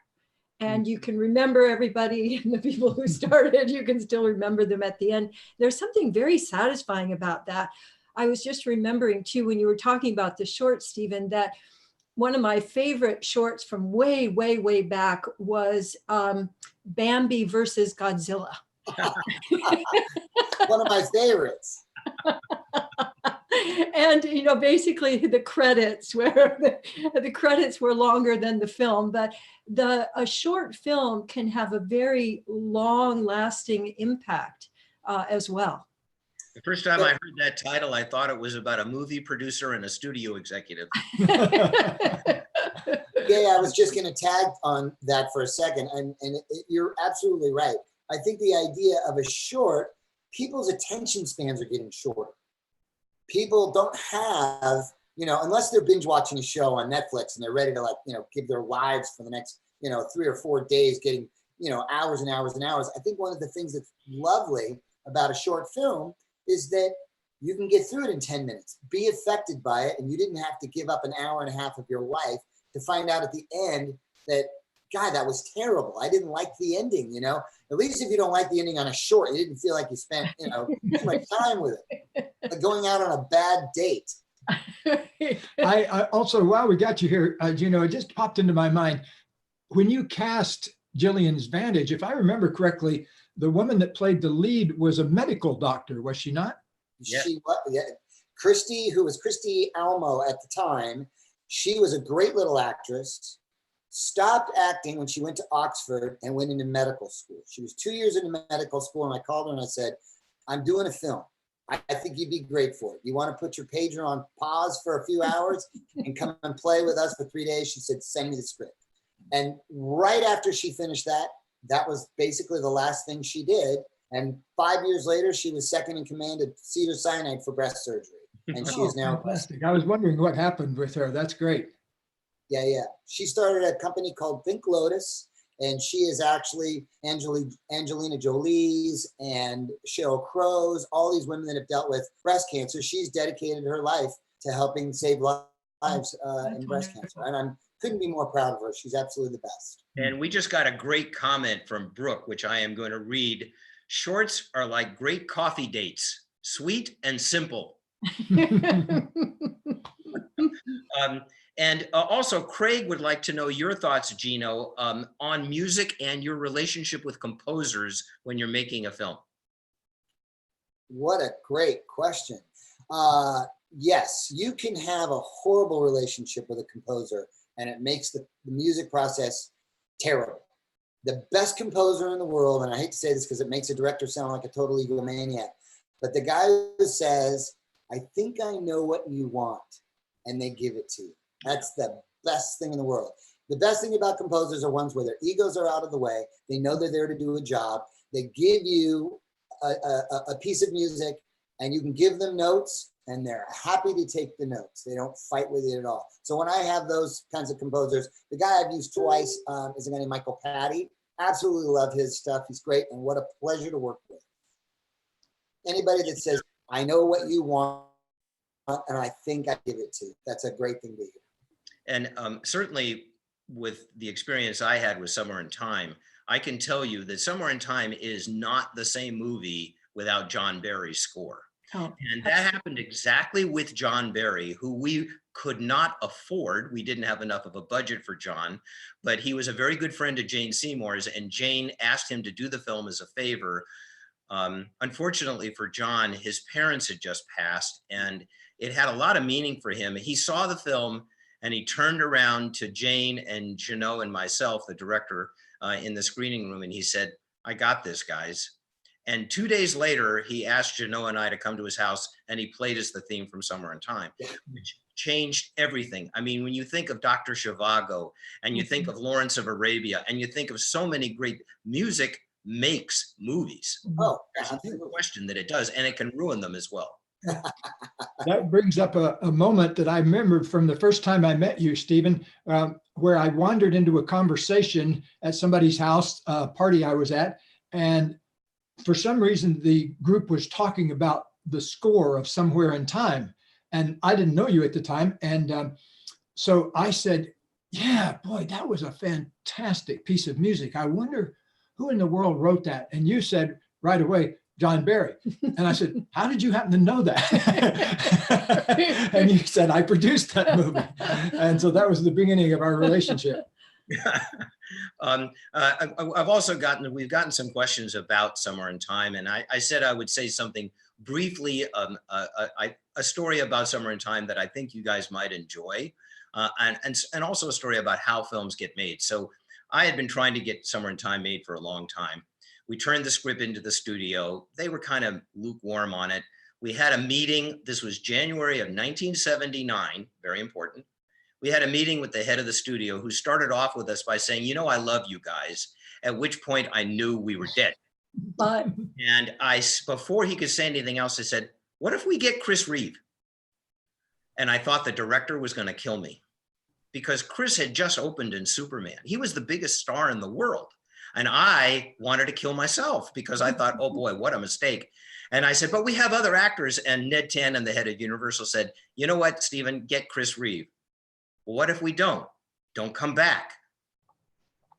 And you can remember everybody, and the people who started, you can still remember them at the end. There's something very satisfying about that. I was just remembering too, when you were talking about the short, Stephen, that one of my favorite shorts from way, way, way back was Bambi versus Godzilla. One of my favorites. And basically the credits the credits were longer than the film, but a short film can have a very long lasting impact as well. The first time I heard that title, I thought it was about a movie producer and a studio executive. Yeah, I was just going to tag on that for a second. And you're absolutely right. I think the idea of a short, people's attention spans are getting shorter. People don't have, unless they're binge watching a show on Netflix and they're ready to give their lives for the next, 3 or 4 days, getting, hours and hours and hours. I think one of the things that's lovely about a short film is that you can get through it in 10 minutes, be affected by it, and you didn't have to give up an hour and a half of your life to find out at the end that, God, that was terrible. I didn't like the ending, At least if you don't like the ending on a short, you didn't feel like you spent, too much time with it. Like going out on a bad date. I also, while we got you here, Gino, it just popped into my mind. When you cast Gillian's Vantage, if I remember correctly, the woman that played the lead was a medical doctor, was she not? Yeah. She was, yeah. Christy, who was Christy Almo at the time, she was a great little actress, stopped acting when she went to Oxford and went into medical school. She was 2 years into medical school, and I called her and I said, I'm doing a film. I think you'd be great for it. You want to put your pager on pause for a few hours and come and play with us for 3 days? She said, send me the script. And right after she finished that, that was basically the last thing she did. And 5 years later, she was second in command at Cedars-Sinai for breast surgery. And she is now fantastic. I was wondering what happened with her. That's great. Yeah. She started a company called Pink Lotus, and she is actually Angelina Jolie's and Sheryl Crow's, all these women that have dealt with breast cancer. She's dedicated her life to helping save lives in breast cancer. And I couldn't be more proud of her. She's absolutely the best. And we just got a great comment from Brooke, which I am going to read. Shorts are like great coffee dates, sweet and simple. And also, Craig would like to know your thoughts, Gino, on music and your relationship with composers when you're making a film. What a great question. Yes, you can have a horrible relationship with a composer and it makes the music process terrible. The best composer in the world, and I hate to say this because it makes a director sound like a total egomaniac, but the guy who says, I think I know what you want, and they give it to you. That's the best thing in the world. The best thing about composers are ones where their egos are out of the way. They know they're there to do a job. They give you a piece of music and you can give them notes and they're happy to take the notes. They don't fight with it at all. So when I have those kinds of composers, the guy I've used twice is a guy named Michael Patty. Absolutely love his stuff. He's great. And what a pleasure to work with. Anybody that says, I know what you want, and I think I give it to you. That's a great thing to hear. And certainly with the experience I had with Somewhere in Time, I can tell you that Somewhere in Time is not the same movie without John Barry's score. Oh, And that happened exactly with John Barry, who we could not afford. We didn't have enough of a budget for John, but he was a very good friend of Jane Seymour's, and Jane asked him to do the film as a favor. Unfortunately for John, his parents had just passed, and it had a lot of meaning for him. He saw the film and he turned around to Jane and Jeannot and myself, the director, in the screening room, and he said, "I got this, guys." And 2 days later, he asked Jeannot and I to come to his house, and he played us the theme from Somewhere in Time, which changed everything. I mean, when you think of Dr. Zhivago, and you think of Lawrence of Arabia, and you think of so many great music makes movies. Oh, There's no question that it does, and it can ruin them as well. That brings up a moment that I remembered from the first time I met you, Stephen, where I wandered into a conversation at somebody's house, a party I was at, and for some reason the group was talking about the score of Somewhere in Time, and I didn't know you at the time, and so I said, "Yeah, boy, that was a fantastic piece of music. I wonder who in the world wrote that?" And you said right away, "John Barry." And I said, "How did you happen to know that?" And you said, "I produced that movie." And so that was the beginning of our relationship. I've also we've gotten some questions about Somewhere in Time, and I said I would say something briefly, a story about Somewhere in Time that I think you guys might enjoy, and also a story about how films get made. So I had been trying to get Somewhere in Time made for a long time. We turned the script into the studio. They were kind of lukewarm on it. We had a meeting. This was January of 1979, very important. We had a meeting with the head of the studio, who started off with us by saying, "You know, I love you guys," at which point I knew we were dead. but And before he could say anything else, I said, "What if we get Chris Reeve?" And I thought the director was going to kill me, because Chris had just opened in Superman. He was the biggest star in the world. And I wanted to kill myself because I thought, oh boy, what a mistake. And I said, "But we have other actors." And Ned Tannen, the head of Universal, said, "You know what, Stephen, get Chris Reeve." "Well, what if we don't? Don't come back."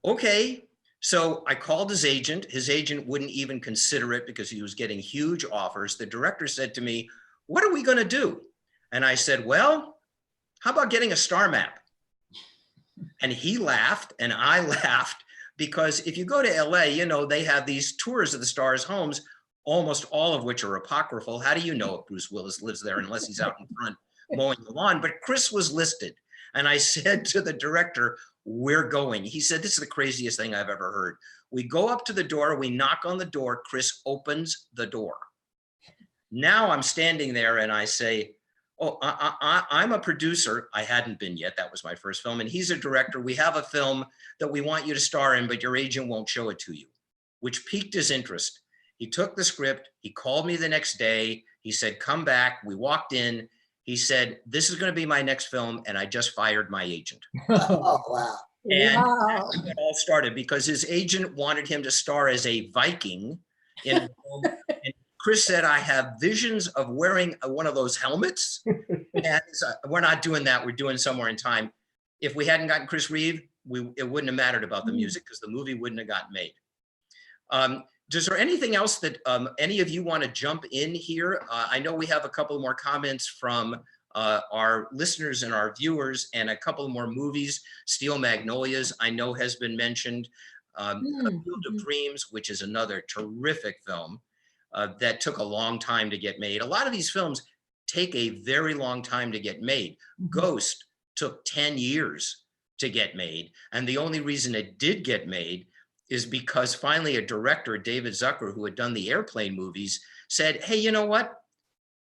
Okay. So I called his agent. His agent wouldn't even consider it because he was getting huge offers. The director said to me, "What are we going to do?" And I said, "Well, how about getting a star map?" And he laughed and I laughed, because if you go to LA, you know, they have these tours of the stars' homes, almost all of which are apocryphal. How do you know if Bruce Willis lives there unless he's out in front mowing the lawn? But Chris was listed. And I said to the director, "We're going." He said, "This is the craziest thing I've ever heard." We go up to the door, we knock on the door, Chris opens the door. Now I'm standing there and I say, "Oh, I'm a producer." I hadn't been yet. That was my first film. "And he's a director. We have a film that we want you to star in, but your agent won't show it to you," which piqued his interest. He took the script. He called me the next day. He said, "Come back." We walked in. He said, "This is going to be my next film." And I just fired my agent. Oh, wow. And wow. it all started because his agent wanted him to star as a Viking in a film. And Chris said, "I have visions of wearing one of those helmets." And we're not doing that. We're doing Somewhere in Time. If we hadn't gotten Chris Reeve, it wouldn't have mattered about the music, because the movie wouldn't have gotten made. Is there anything else that any of you want to jump in here? I know we have a couple more comments from our listeners and our viewers, and a couple more movies. Steel Magnolias, I know, has been mentioned. Field of Dreams, which is another terrific film that took a long time to get made. A lot of these films take a very long time to get made. Ghost took 10 years to get made. And the only reason it did get made is because finally a director, David Zucker, who had done the Airplane movies, said, "Hey, you know what?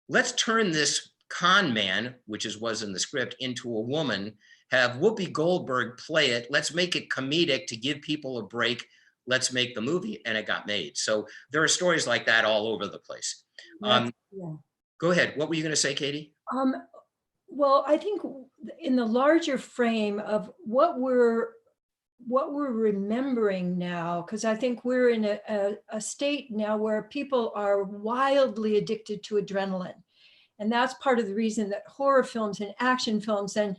Let's turn this con man," which was in the script, "into a woman, have Whoopi Goldberg play it. Let's make it comedic to give people a break. Let's make the movie." And it got made. So there are stories like that all over the place. Yeah. Go ahead. What were you going to say, Katie? Well, I think in the larger frame of what we're remembering now, because I think we're in a state now where people are wildly addicted to adrenaline. And that's part of the reason that horror films and action films and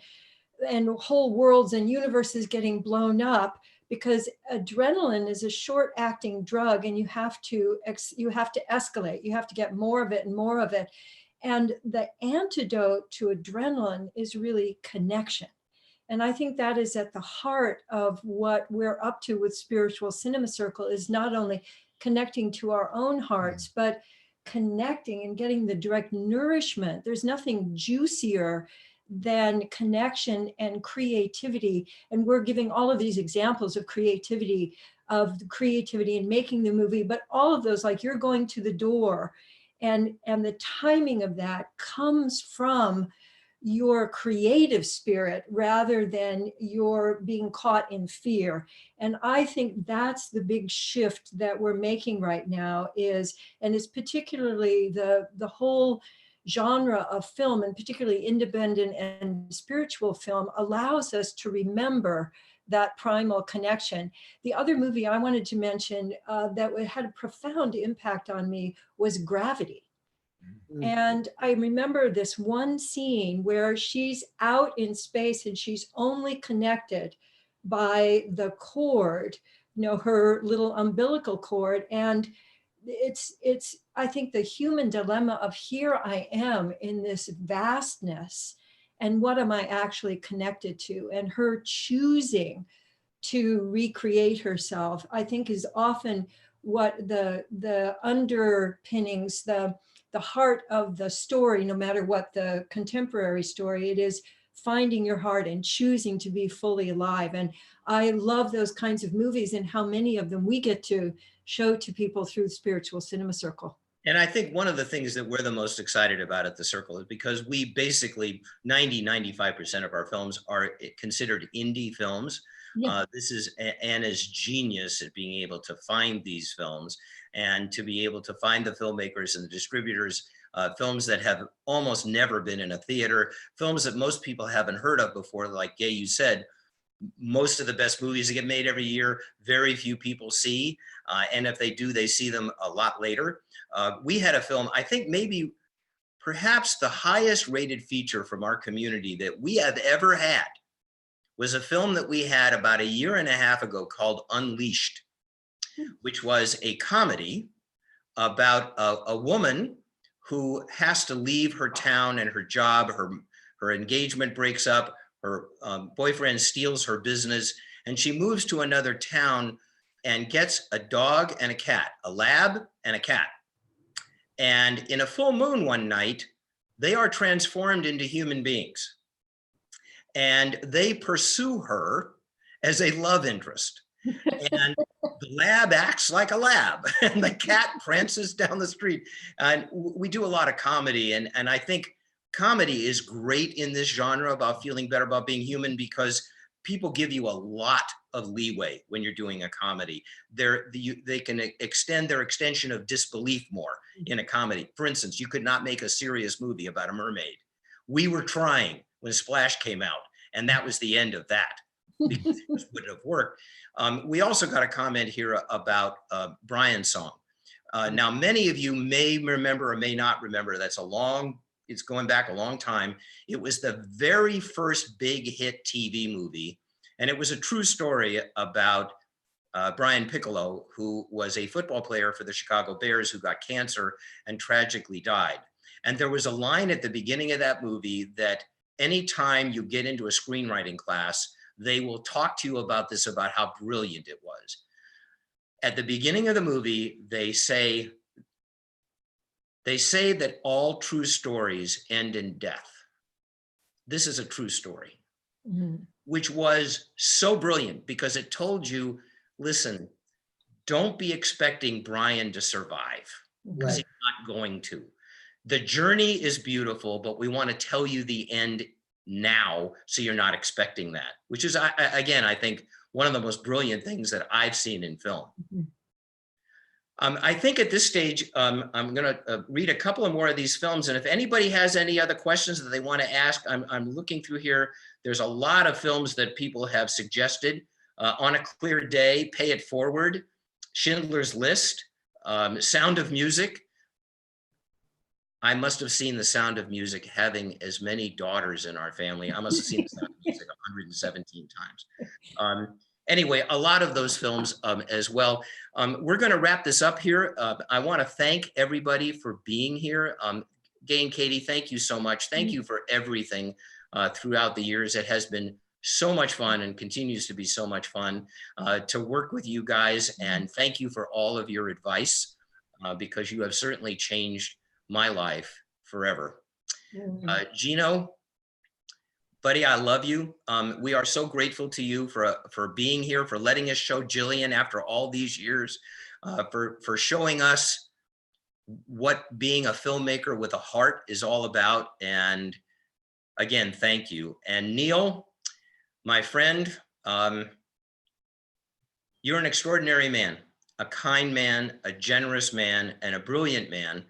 whole worlds and universes getting blown up, because adrenaline is a short acting drug, and you have to escalate. You have to get more of it and more of it. And the antidote to adrenaline is really connection. And I think that is at the heart of what we're up to with Spiritual Cinema Circle, is not only connecting to our own hearts, but connecting and getting the direct nourishment. There's nothing juicier than connection and creativity. And we're giving all of these examples of creativity in making the movie, but all of those, like you're going to the door, and the timing of that comes from your creative spirit rather than your being caught in fear. And I think that's the big shift that we're making right now and it's particularly the whole genre of film, and particularly independent and spiritual film, allows us to remember that primal connection. The other movie I wanted to mention that had a profound impact on me was Gravity. And I remember this one scene where she's out in space and she's only connected by the cord, her little umbilical cord. And it's I think the human dilemma of, here I am in this vastness, and what am I actually connected to? And her choosing to recreate herself, I think, is often what the underpinnings, the heart of the story, no matter what the contemporary story it is, finding your heart and choosing to be fully alive. And I love those kinds of movies, and how many of them we get to show to people through the Spiritual Cinema Circle. And I think one of the things that we're the most excited about at the Circle is because we basically 95% of our films are considered indie films. Yeah. This is Anna's genius at being able to find these films and to be able to find the filmmakers and the distributors, films that have almost never been in a theater, films that most people haven't heard of before. Like Gay, you said, most of the best movies that get made every year, very few people see. And if they do, they see them a lot later. We had a film, I think maybe perhaps the highest rated feature from our community that we have ever had was a film that we had about 1.5 years ago called Unleashed, which was a comedy about a woman who has to leave her town and her job. Her engagement breaks up, her boyfriend steals her business, and she moves to another town and gets a dog and a cat, a lab and a cat. And in a full moon one night, they are transformed into human beings. And they pursue her as a love interest. And the lab acts like a lab, and the cat prances down the street. And we do a lot of comedy, and I think comedy is great in this genre about feeling better about being human, because people give you a lot of leeway when you're doing a comedy. They can extend their extension of disbelief more in a comedy. For instance, you could not make a serious movie about a mermaid. We were trying when Splash came out, and that was the end of that, because it just wouldn't have worked. We also got a comment here about Brian's song. Now, many of you may remember or may not remember, it's going back a long time. It was the very first big hit TV movie, and it was a true story about Brian Piccolo, who was a football player for the Chicago Bears who got cancer and tragically died. And there was a line at the beginning of that movie that anytime you get into a screenwriting class, they will talk to you about this, about how brilliant it was. At the beginning of the movie, they say that all true stories end in death. This is a true story, which was so brilliant because it told you, listen, don't be expecting Brian to survive, because he's not going to. The journey is beautiful, but we want to tell you the end now, so you're not expecting that, which is, again, I think one of the most brilliant things that I've seen in film. I think at this stage, I'm going to read a couple of more of these films, and if anybody has any other questions that they want to ask, I'm looking through here. There's a lot of films that people have suggested. On a Clear Day, Pay It Forward, Schindler's List, Sound of Music. I must have seen The Sound of Music having as many daughters in our family. I must have seen The Sound of Music 117 times. Anyway, a lot of those films as well. We're going to wrap this up here. I want to thank everybody for being here. Gay and Katie, thank you so much. Thank you for everything throughout the years. It has been so much fun and continues to be so much fun to work with you guys. And thank you for all of your advice because you have certainly changed my life forever. Gino, buddy, I love you. We are so grateful to you for being here, for letting us show Jillian after all these years, for showing us what being a filmmaker with a heart is all about. And again, thank you. And Neil, my friend, you're an extraordinary man, a kind man, a generous man, and a brilliant man.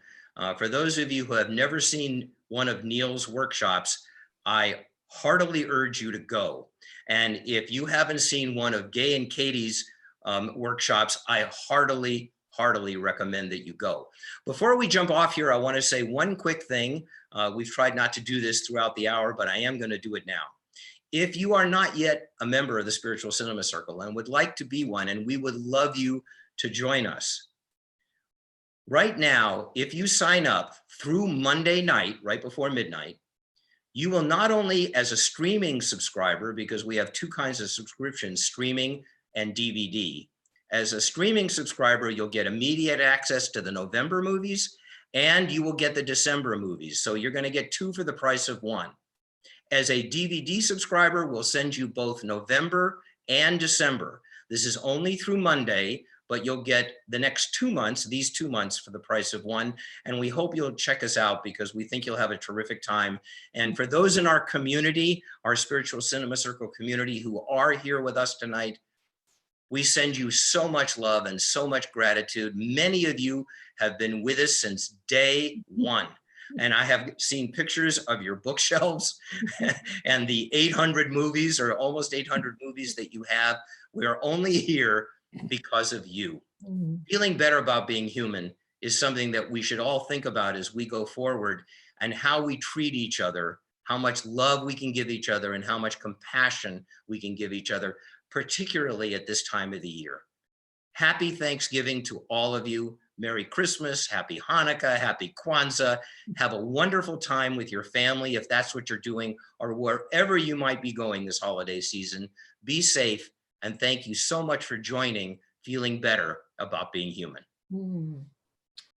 For those of you who have never seen one of Neil's workshops, I heartily urge you to go. And if you haven't seen one of Gay and Katie's workshops, I heartily recommend that you go. Before we jump off here, I want to say one quick thing. We've tried not to do this throughout the hour, but I am going to do it now. If you are not yet a member of the Spiritual Cinema Circle and would like to be one, and we would love you to join us, right now, if you sign up through Monday night, right before midnight, you will not only as a streaming subscriber, because we have two kinds of subscriptions, streaming and DVD. As a streaming subscriber, you'll get immediate access to the November movies and you will get the December movies. So you're going to get two for the price of one. As a DVD subscriber, we'll send you both November and December. This is only through Monday, but you'll get the next 2 months, these 2 months for the price of one. And we hope you'll check us out because we think you'll have a terrific time. And for those in our community, our Spiritual Cinema Circle community who are here with us tonight, we send you so much love and so much gratitude. Many of you have been with us since day one. And I have seen pictures of your bookshelves and the 800 movies or almost 800 movies that you have. We are only here because of you. Feeling better about being human is something that we should all think about as we go forward, and how we treat each other, how much love we can give each other, and how much compassion we can give each other, particularly at this time of the year. Happy Thanksgiving to all of you. Merry Christmas, Happy Hanukkah, Happy Kwanzaa. Have a wonderful time with your family if that's what you're doing, or wherever you might be going this holiday season. Be safe, and thank you so much for joining Feeling Better About Being Human.